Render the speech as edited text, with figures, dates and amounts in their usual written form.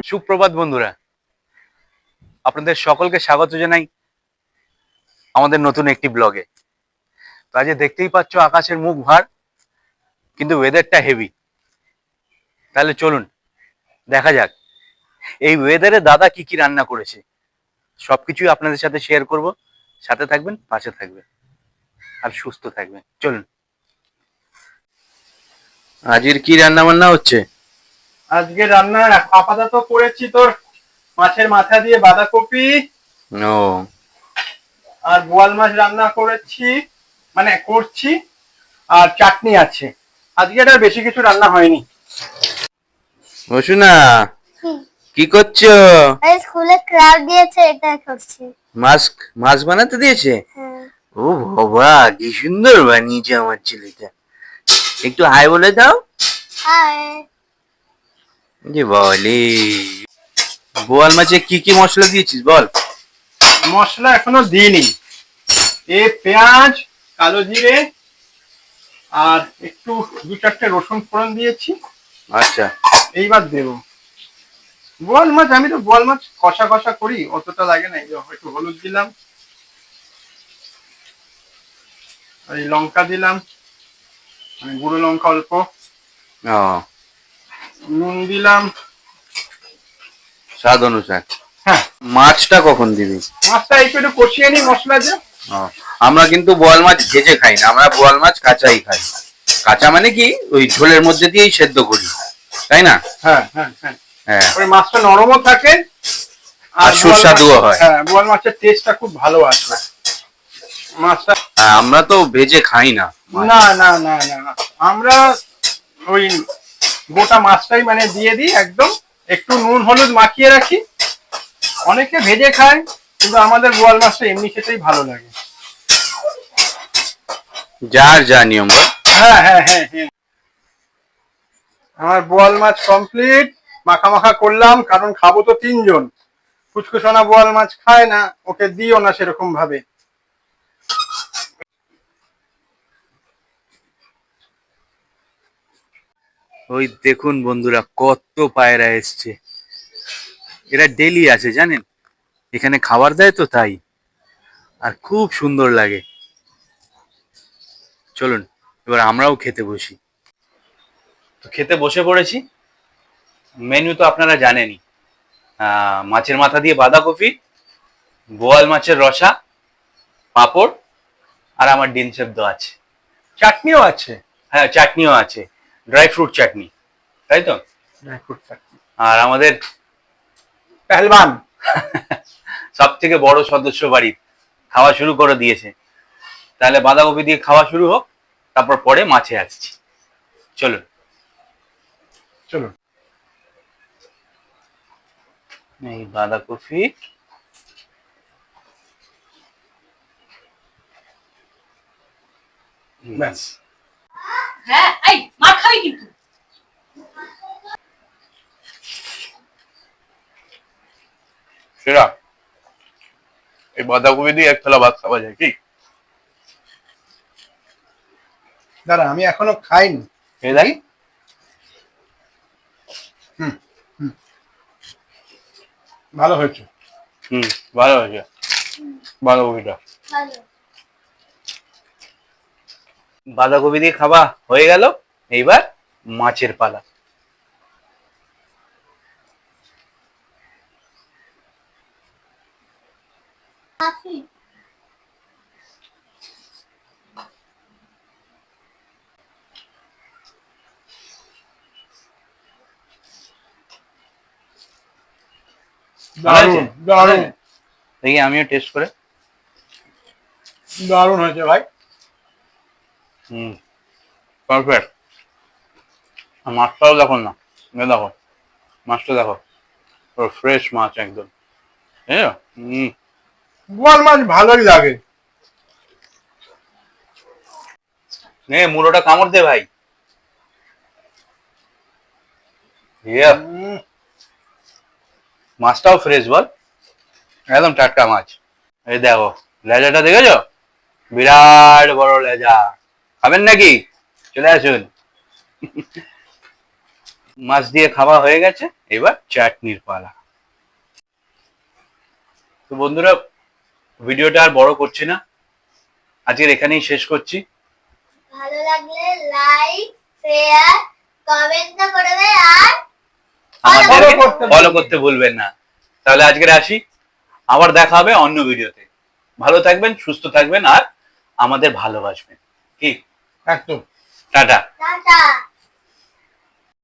সুপ্রভাত বন্ধুরা, আপনাদের সকলকে স্বাগত জানাই আমাদের নতুন একটি ব্লগে। তো আজ দেখতেই পাচ্ছ আকাশের মুখ ভার, কিন্তু ওয়েদারটা হেভি। তাহলে চলুন দেখা যাক এই ওয়েদারে দাদা কি কি রান্না করেছে, সবকিছুই আপনাদের সাথে শেয়ার করব। সাথে থাকবেন, পাশে থাকবেন আর সুস্থ থাকবেন। চলুন, আজকের কি রান্না বান্না হচ্ছে? আজকে রান্না আপাতত করেছি তোর মাছের মাথা দিয়ে বাঁধাকপি ও, আর বোয়াল মাছ রান্না করেছি, মানে করছি, আর চাটনি আছে। আজকে আর বেশি কিছু রান্না হয়নি। বসু না, কি করছো? এই স্কুলে ক্রাফট দিয়েছে, এটা করছি। মাস্ক মাছ বানাতে দিয়েছে? হ্যাঁ। ও বাবা, কি সুন্দর বানিয়েছে আমার ছেলেটা। একটু হাই বলে দাও। হাই। যে বলে, বোয়াল মাছে কি কি মশলা দিয়েছিস বল? মশলা এখনো দিইনি। পেঁয়াজ, কালো জিরে আর একটু 2-4টে রসুন ফোড়ন দিয়েছি। আচ্ছা, এইবার দেবো বোয়াল মাছ। আমি তো বোয়াল মাছ কষা কষা করি, অতটা লাগে না। এই যে একটু হলুদ দিলাম, আর এই লঙ্কা দিলাম, মানে গুঁড়ো লঙ্কা অল্প, ও নুন দিলাম স্বাদ অনুসার। হ্যাঁ। মাছটা কখন দিবি? মাছটা একটু কষিয়ে নিই মশলা দিয়ে। ও, আমরা কিন্তু বোয়াল মাছ ভেজে খাই না, আমরা বোয়াল মাছ কাঁচাই খাই। কাঁচা মানে কি, ওই ঝোলের মধ্যে দিয়েই সেদ্ধ করি, তাই না? হ্যাঁ হ্যাঁ হ্যাঁ, হ্যাঁ, ওই মাছটা নরমও থাকে আর সুস্বাদুও হয়। হ্যাঁ, বোয়াল মাছের টেস্টটা খুব ভালো আসবে মাছটা। আমরা তো ভেজে খাই না। না না না না না, আমরা ওই গোটা মাছটাই মানে দিয়ে দিই একদম, একটু নুন হলুদ মাখিয়ে রাখি। অনেকে ভেজে খায়, কিন্তু আমাদের বোয়াল মাছটা এমনি খেতেই ভালো লাগে। যার যা নিয়ম। হ্যাঁ হ্যাঁ হ্যাঁ হ্যাঁ, আমার বোয়াল মাছ কমপ্লিট। মাখা মাখা করলাম, কারণ খাবো তো 3 জন। কুচকুচনা বোয়াল মাছ খায় না, ওকে দিও না সেরকম ভাবে। ওই দেখুন বন্ধুরা, কত পায়রা এসছে। এরা ডেলি আসে জানেন, এখানে খাবার দেয় তো তাই, আর খুব সুন্দর লাগে। চলুন এবার আমরাও খেতে বসি। তো খেতে বসে পড়েছি। মেনু তো আপনারা জানেনই, মাছের মাথা দিয়ে বাঁধাকপি, বোয়াল মাছের রসা, পাঁপড়, আর আমার ডিম সেদ্ধ আছে। চাটনিও আছে। হ্যাঁ, চাটনিও আছে, ড্রাই ফ্রুট চাটনি, তাই তো? আর আমাদের পেহলবান সব থেকে বড় সদস্য বাড়ির খাওয়া শুরু করে দিয়েছে। তাহলে বাঁধাকপি দিয়ে খাওয়া শুরু হোক, তারপর পরে মাছে আসছি। চলুন চলুন। এই বাঁধাকপি, ব্যাস। হ্যাঁ, এই মার খাবি কিন্তু। সেরা। এই বাঁধাকপি দিয়ে এক থালা ভাত খাওয়া যায় কি? দাঁড়া, আমি এখনো খাইনি। এই দেখি। ভালো হয়েছে। ভালো হয়েছে বাঁধাকপিটা। ভালো। বাঁধাকপি দিয়ে খাওয়া হয়ে গেল, এইবার মাছের পালা। কাফি। দারুণ দারুণ দেখি আমিও টেস্ট করে। দারুণ হয়েছে ভাই। পারফেক্ট। আর মাছটাও দেখো না, দেখো মাছটা দেখো, ফ্রেশ মাছ একদম। বোয়াল মাছ ভালোই লাগে। নে মুড়োটা কামড় দে ভাই। মাছটাও ফ্রেশ বল, একদম টাটকা মাছ। এই দেখো লেজাটা দেখেছো, বিরাট বড় লেজা। খাবেন নাকি? চলে আসুন। মাছ দিয়ে খাওয়া হয়ে গেছে, এবার চাটনির পালা। তো বন্ধুরা, ভিডিওটা আর বড় করছি না, আজকের এখানেই শেষ করছি। ভালো লাগলে লাইক শেয়ার কমেন্ট করবে আর আমাদেরকে Follow করতে ফলো করতে ভুলবেন না। তাহলে আজকের আসি, আবার দেখা হবে অন্য ভিডিওতে। ভালো থাকবেন, সুস্থ থাকবেন আর আমাদের ভালোবাসবেন। কি একদম। টাটা। টাটা।